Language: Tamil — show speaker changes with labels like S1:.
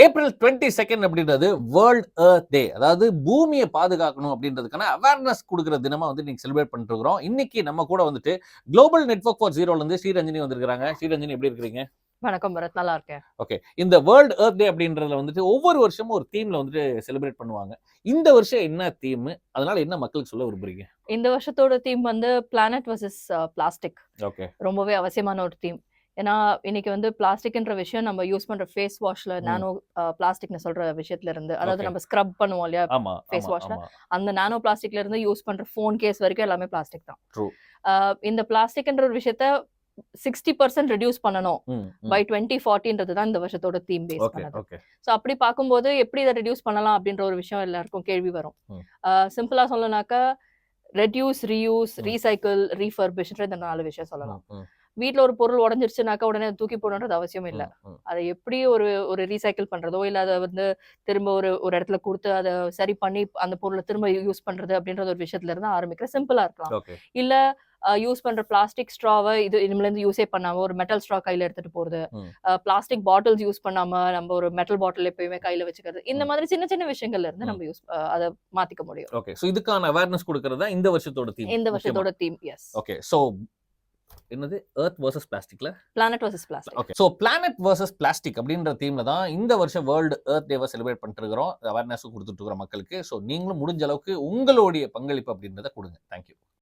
S1: ஏப்ரல் 22 அப்படின்றது வேர்ல்ட் எர்த் டே. அதாவது பூமியை பாதுகாக்கணும் அப்படின்றதுக்கான அவேர்னஸ் கொடுக்குற தினமா வந்து நீங்க செலிப்ரேட் பண்ணிட்டு இருக்கிறோம். இன்னைக்கு நம்ம கூட வந்துட்டு குளோபல் நெட்வொர்க் ஃபார் ஜீரோல இருந்து ஸ்ரீரஞ்சனி வந்திருக்காங்க. ஸ்ரீரஞ்சனி எப்படி இருக்கிறீங்க?
S2: வணக்கம் பரத், நல்லா இருக்கேன்.
S1: ஓகே. இந்த வேர்ல்ட் எர்த் டே அப்படின்றதுல வந்துட்டு ஒவ்வொரு வருஷமும் ஒரு தீம்ல வந்துட்டு செலிப்ரேட் பண்ணுவாங்க. இந்த வருஷம் என்ன தீம்? அதனால என்ன மக்களுக்கு சொல்ல விரும்புறீங்க?
S2: இந்த வருஷத்தோட தீம் வந்து பிளானட் வர்சஸ் பிளாஸ்டிக்.
S1: ஓகே.
S2: ரொம்பவே அவசியமான ஒரு தீம். ஏன்னா இன்னைக்கு வந்து பிளாஸ்டிக்ன்ற விஷயம் நம்ம யூஸ் பண்ற ஃபேஸ் வாஷ்ல நானோ பிளாஸ்டிக்னு சொல்ற விஷயத்துல இருந்து, அதாவது நம்ம ஸ்க்ரப் பண்ணுவோம் இல்லையா ஃபேஸ் வாஷ்ல, அந்த நானோ பிளாஸ்டிக்ல இருந்து யூஸ் பண்ற ஃபோன் கேஸ் வரைக்கும் எல்லாமே பிளாஸ்டிக் தான். இந்த பிளாஸ்டிக்ன்ற ஒரு விஷயத்த 60% ரெடியூஸ் பண்ணணும் பை 2040ன்றது தான் இந்த வருஷத்தோட தீம் பேஸ் பண்ணது. ஸோ அப்படி பார்க்கும்போது எப்படி இதை ரெடியூஸ் பண்ணலாம் அப்படின்ற ஒரு விஷயம் எல்லாருக்கும் கேள்வி வரும். சிம்பிளா சொல்லனாக்கா ரெடியூஸ், ரீயூஸ், ரீசைக்கிள், ரீஃபர்பிஷ்ன்ற இந்த 4 விஷயம் சொல்லலாம். வீட்டில் ஒரு பொருள் உடஞ்சிருச்சுனாக்கா உடனே தூக்கி போடணுன்றது அவசியம் இல்லை. அதை எப்படி ஒரு ரீசைக்கிள் பண்றதோ, இல்லை அதை வந்து திரும்ப ஒரு இடத்துல கொடுத்து அதை சரி பண்ணி அந்த பொருளை திரும்ப யூஸ் பண்றது அப்படின்ற ஒரு விஷயத்துல இருந்து ஆரம்பிக்கிற சிம்பிளா இருக்கலாம். இல்ல யூஸ் பண்ற பிளாஸ்டிக் ஸ்ட்ராவை இனிமேல இருந்து யூஸே பண்ணாம ஒரு மெட்டல் ஸ்ட்ரா கையில எடுத்துட்டு போறது, பிளாஸ்டிக் பாட்டில்ஸ் யூஸ் பண்ணாம நம்ம ஒரு மெட்டல் பாட்டில் எப்பயுமே கையில வச்சுக்கிறது, இந்த மாதிரி சின்ன சின்ன விஷயங்கள்ல இருந்து நம்ம அதை மாத்திக்க முடியும்.
S1: ஓகே. சோ இதுக்கான அவேர்னஸ் கொடுக்கறதா இந்த வருஷத்தோட தீம்.
S2: இந்த வருஷத்தோட தீம். எஸ்.
S1: ஓகே. சோ என்னது எர்த் வர்சஸ் பிளாஸ்டிக்ல
S2: planet versus plastic.
S1: Okay. So planet versus plastic அப்படின்ற தீம்ல தான் இந்த வருஷம் வேர்ல்ட் எர்த் டேவை செலிப்ரேட் பண்ணிட்டு இருக்கிறோம். அவேர்னஸ் கொடுத்துட்டு இருக்கிற மக்களுக்கு. சோ நீங்களும் முடிஞ்ச அளவுக்கு உங்களுடைய பங்களிப்பு அப்படின்றத கொடுங்க. தேங்க்யூ.